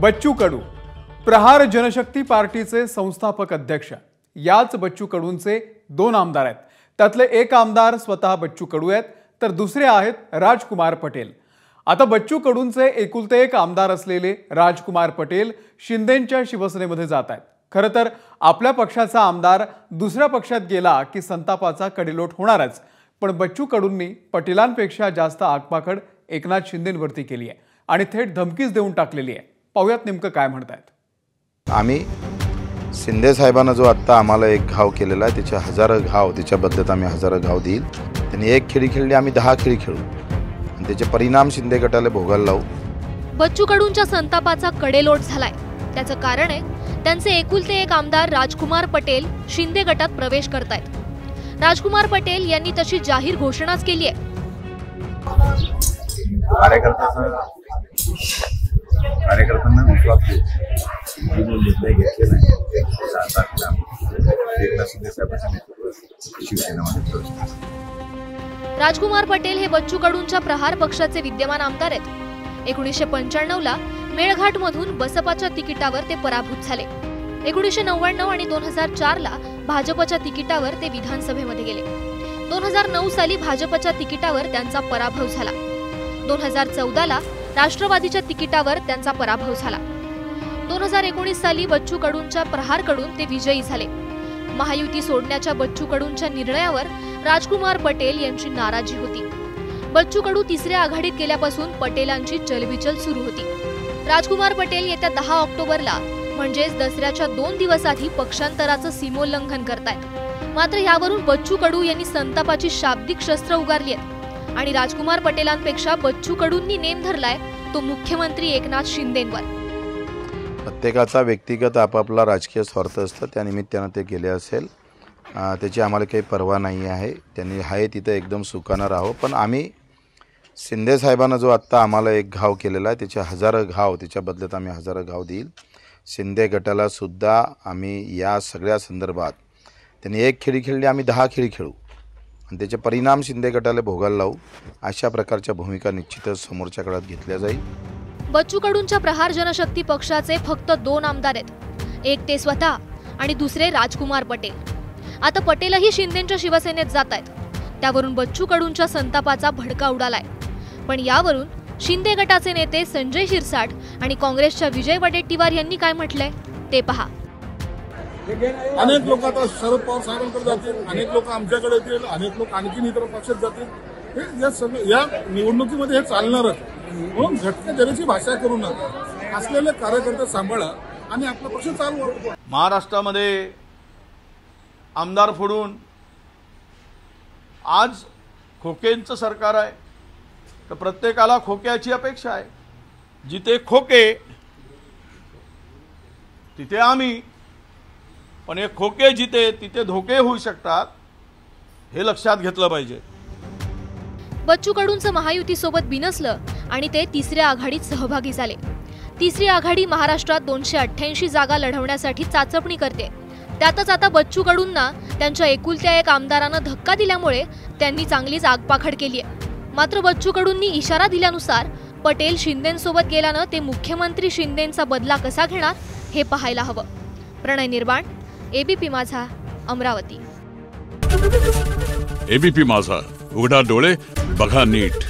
बच्चू कडू प्रहार जनशक्ती पार्टीचे संस्थापक अध्यक्ष। याच बच्चू कडूंचे दोन आमदार आहेत। त्यातले एक आमदार स्वतः बच्चू कडू आहेत, तर दुसरे आहेत राजकुमार पटेल। आता बच्चू कडूंचे एकुलते एक आमदार असलेले राजकुमार पटेल शिंदेंच्या शिवसेनेमध्ये जात आहेत। खरं तर आपल्या पक्षाचा आमदार दुसऱ्या पक्षात गेला की संतापाचा कडेलोट होणारच, पण बच्चू कडूंनी पटेलांपेक्षा जास्त आगपाखड एकनाथ शिंदेंवरती केली आहे आणि थेट धमकीच देऊन टाकलेली आहे। पाहुयात नेमकं काय म्हणतायत। आम्ही शिंदे साहेबांना जो आत्ता आम्हाला एक घाव केलेला आहे, त्याचे हजारो घाव, त्याच्या बदल्यात आम्ही हजारो घाव देईल। त्यांनी एक खेळी खेळली, आम्ही 10 खेळी खेळू आणि त्याचे परिणाम शिंदे गटाला भोगायला लावू। बच्चू कडूंच्या संतापाचा कडेलोट झालाय। त्याचं कारण आहे त्यांचे एकुलते एक आमदार राजकुमार पटेल शिंदे गटात प्रवेश करतायत। राजकुमार पटेल यांनी तशी जाहीर घोषणाच केली आहे। कार्यकर्त्यांना विश्वास देऊन जो निर्णय घेतलेला आहे, 7 तारखेला एकनाथ शिंदे साहेबांच्या नेतृत्वात शिवसेनेमध्ये प्रवेश केला। राजकुमार पटेल हे बच्चू कडूंच्या प्रहार पक्षाचे विद्यमान आमदार आहेत। 1995 ला मेळघाट मधून बसपाच्या तिकिटावर ते पराभूत झाले। 1999 आणि 2004 ला भाजपच्या तिकिटावर ते विधानसभेमध्ये गेले। 2009 साली भाजपच्या तिकिटावर त्यांचा पराभव झाला। 2014 ला राष्ट्रवादीच्या तिकिटावर त्यांचा पराभव झाला। 2019 साली बच्चू कडूंच्या प्रहारकडून ते विजयी झाले। महायुती सोडण्याच्या बच्चू कडूंच्या निर्णयावर राजकुमार पटेल यांची नाराजी होती। बच्चू कडू तिसऱ्या आघाडीत गेल्यापासून पटेलांची चलबिचल सुरू होती। राजकुमार पटेल येत्या 10 ऑक्टोबरला म्हणजेच दसऱ्याच्या 2 दिवस आधी पक्षांतराचं सीमोल्लंघन करतायत। मात्र यावरून बच्चू कडू यांनी संतापाची शाब्दिक शस्त्र उगारली आहेत आणि राजकुमार पटेलांपेक्षा बच्चू कडूंनी नेम धरलाय तो मुख्यमंत्री एकनाथ शिंदेंवर। प्रत्येकाचा व्यक्तिगत आपापला राजकीय स्वार्थ असतो, त्या निमित्तानं ते गेले असेल, त्याची आम्हाला काही पर्वा नाही आहे। त्यांनी आहे तिथे एकदम सुखानं राहो, पण आम्ही शिंदे साहेबांना जो आत्ता आम्हाला एक घाव केलेला आहे, त्याचे हजारो घाव, त्याच्या बदल्यात आम्ही हजारो घाव देईल। शिंदे गटाला सुद्धा आम्ही या सगळ्या संदर्भात त्यांनी एक खेळी खेळली, आम्ही 10 खेळी खेळू आणि त्याचे परिणाम शिंदे गटाला भोगायला लावू। अशा प्रकारच्या भूमिका निश्चितच समोरच्या काळात घेतल्या जाईल। बच्चू कडूंच्या प्रहार जनशक्ती पक्षाचे फक्त 2 आमदार आहेत, एक ते स्वतः आणि दुसरे राजकुमार पटेल। आता पटेलही शिंदेंच्या शिवसेनेत जात आहेत, त्यावरून बच्चू कडूंच्या संतापाचा भडका उडालाय। पण यावरून शिंदे गटाचे नेते संजय शिरसाट आणि काँग्रेसच्या विजय वडेट्टीवार यांनी काय म्हटलंय ते पहा। अनेक लोक आता शरद पवार साहेबांकडे जातील, अनेक लोक आमच्याकडे येतील, अनेक लोक आणखीन इतर पक्षात जातील। या निवडणुकीमध्ये हे चालणारच, म्हणून घटनेची भाषा करू नका। असलेले कार्यकर्ते सांभाळा आणि आपला पक्ष चालवा। महाराष्ट्रामध्ये आमदार फोडून आज खोकेंचं सरकार आहे, तर प्रत्येकाला खोक्याची अपेक्षा आहे। जिथे खोके तिथे आम्ही, पण हे खोके जिथे तिथे धोके होऊ शकतात, हे लक्षात घेतलं पाहिजे। बच्चू कडूंचं महायुतीसोबत बिनसलं आणि ते तिसऱ्या आघाडीत सहभागी झाले। तिसरी आघाडी महाराष्ट्रात 288 जागा लढवण्यासाठी चाचपणी करते। त्यातच आता बच्चू कडूंना त्यांच्या एकुलत्या एक आमदारानं धक्का दिल्यामुळे त्यांनी चांगलीच आगपाखड केली आहे। मात्र बच्चू कडूंनी इशारा दिल्यानुसार पटेल शिंदेंसोबत गेल्यानं ते मुख्यमंत्री शिंदेंचा बदला कसा घेणार हे पाहायला हवं। प्रणय निर्वाण, एबीपी माझा, अमरावती। एबीपी माझा, उघडा डोळे बघा नीट।